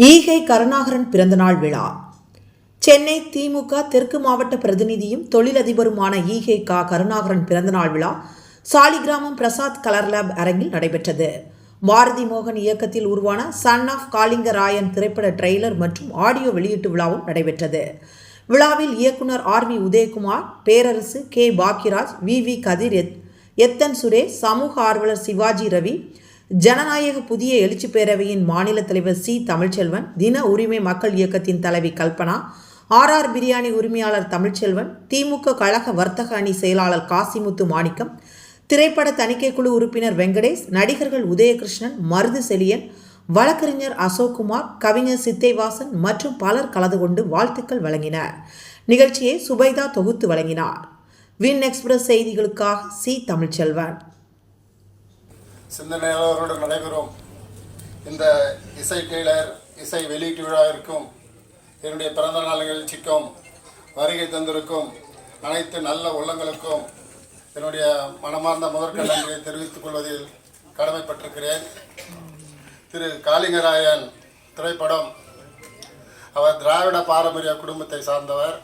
ஈகை கருணாகரன் பிறந்தநாள் விழா. சென்னை திமுக தெற்கு மாவட்ட பிரதிநிதியும் தொழிலதிபருமான ஈகை கருணாகரன் பிறந்தநாள் விழா சாலிகிராமம் பிரசாத் கலர் லேப் அரங்கில் நடைபெற்றது. பாரதி மோகன் இயக்கத்தில் உருவான சன் ஆஃப் காளிங்கராயன் திரைப்பட ட்ரெய்லர் மற்றும் ஆடியோ வெளியீட்டு விழாவும் நடைபெற்றது. விழாவில் இயக்குனர் R V. Udhayakumar, Perarasu, K. Bhagyaraj, V. Kathir, Ethan Suresh, சமூக ஆர்வலர் சிவாஜி ரவி, ஜனநாயக புதிய எழுச்சி பேரவையின் மாநில தலைவர் சி. தமிழ்ச்செல்வன், தின உரிமை மக்கள் இயக்கத்தின் தலைவி கல்பனா, ஆர் பிரியாணி உரிமையாளர் தமிழ்ச்செல்வன், திமுக கழக வர்த்தக அணி செயலாளர் காசிமுத்து மாணிக்கம், திரைப்பட தணிக்கைக்குழு உறுப்பினர் வெங்கடேஷ், நடிகர்கள் உதயகிருஷ்ணன், மருது செழியன், வழக்கறிஞர் அசோக்குமார், கவிஞர் சித்தைவாசன் மற்றும் பலர் கலந்து கொண்டு வாழ்த்துக்கள் வழங்கினர். நிகழ்ச்சியை சுபைதா தொகுத்து வழங்கினார். வின் எக்ஸ்பிரஸ் செய்திகளுக்காக சி. தமிழ்ச்செல்வன். சிந்தனையாளரோடு நடைபெறும் இந்த இசை டெய்லர் இசை வெளியீட்டு விழாவிற்கும் என்னுடைய பிறந்த நாள் நிகழ்ச்சிக்கும் வருகை தந்திருக்கும் அனைத்து நல்ல உள்ளங்களுக்கும் என்னுடைய மனமார்ந்த முதற்கண் நன்றியை தெரிவித்துக் கொள்வதில் கடமைப்பட்டிருக்கிறேன். திரு காளிங்கராயன் திரைப்படம், அவர் திராவிட பாரம்பரிய குடும்பத்தை சார்ந்தவர்.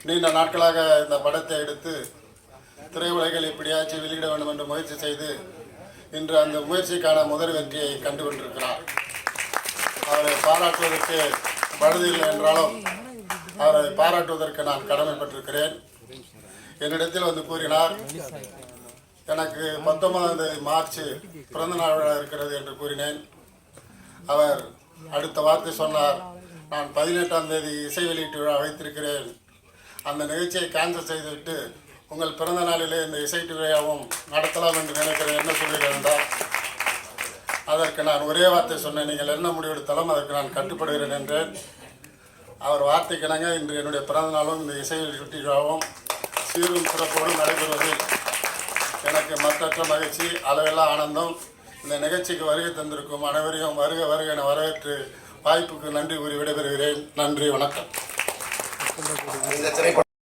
நீண்ட நாட்களாக இந்த படத்தை எடுத்து திரையுலகில் எப்படியாச்சும் வெளியிட வேண்டும் என்று முயற்சி செய்து இன்று அந்த முயற்சிக்கான முதல் வெற்றியை கண்டு கொண்டிருக்கிறார். அவரை பாராட்டுவதற்கு பழுதில்லை என்றாலும் அவரை பாராட்டுவதற்கு நான் கடமைப்பட்டிருக்கிறேன். என்னிடத்தில் வந்து கூறினார், எனக்கு 19 மார்ச் பிறந்த நாள் விழா இருக்கிறது என்று கூறினேன். அவர் அடுத்த வார்த்தை சொன்னார், நான் 18ஆம் தேதி இசை வெளியீட்டு விழா வைத்திருக்கிறேன், அந்த நிகழ்ச்சியை கேன்சல் செய்துவிட்டு உங்கள் பிறந்த நாளிலே இந்த இசை விழாவும் நடத்தலாம் என்று நினைக்கிறேன், என்ன சொல்கிறேன் என்றார். அதற்கு நான் ஒரே வார்த்தை சொன்னேன், நீங்கள் என்ன முடிவெடுத்தாலும் அதற்கு நான் கட்டுப்படுகிறேன் என்றேன். அவர் வார்த்தைக்கிணங்க இன்று என்னுடைய பிறந்த நாளும் இந்த இசை வெளியீட்டு விழாவும் சீரும் சிறப்போடும் நடைபெறுவதில் எனக்கு மற்றற்ற மகிழ்ச்சி, அளவில்லா ஆனந்தம். இந்த நிகழ்ச்சிக்கு வருகை தந்திருக்கும் அனைவரையும் வருக வருக என வரவேற்று வாய்ப்புக்கு நன்றி கூறி விடைபெறுகிறேன். நன்றி, வணக்கம்.